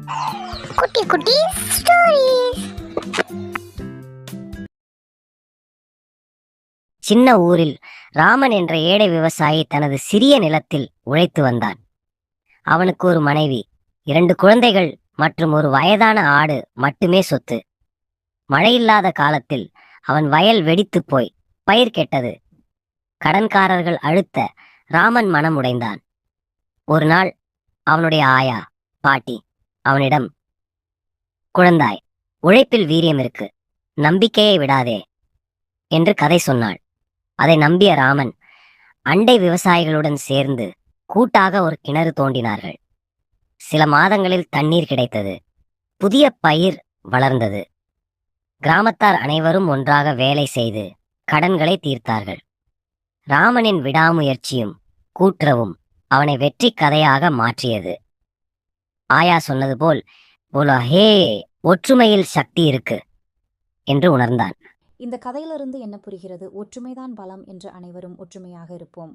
குட்டி குட்டி ஸ்டோரீஸ். சின்ன ஊரில் ராமன் என்ற ஏழை விவசாயி தனது சிறிய நிலத்தில் உழைத்து வந்தான். அவனுக்கு ஒரு மனைவி, 2 குழந்தைகள் மற்றும் ஒரு வயதான ஆடு மட்டுமே சொத்து. மழையில்லாத காலத்தில் அவன் வயல் வெடித்து போய் பயிர் கெட்டது. கடன்காரர்கள் அழுத்த ராமன் மனம் உடைந்தான். ஒரு நாள் அவனுடைய ஆயா, பாட்டி அவனிடம், குழந்தாய், உழைப்பில் வீரியம் இருக்கு, நம்பிக்கையை விடாதே என்று கதை சொன்னாள். அதை நம்பிய ராமன் அண்டை விவசாயிகளுடன் சேர்ந்து கூட்டாக ஒரு கிணறு தோண்டினார்கள். சில மாதங்களில் தண்ணீர் கிடைத்தது. புதிய பயிர் வளர்ந்தது. கிராமத்தார் அனைவரும் ஒன்றாக வேலை செய்து கடன்களை தீர்த்தார்கள். ராமனின் விடாமுயற்சியும் கூட்டுறவும் அவனை வெற்றி கதையாக மாற்றியது. ஆயா சொன்னது போல் உலகே ஒற்றுமையில் சக்தி இருக்கு என்று உணர்ந்தான். இந்த கதையிலிருந்து என்ன புரிகிறது? ஒற்றுமைதான் பலம் என்று அனைவரும் ஒற்றுமையாக இருப்போம்.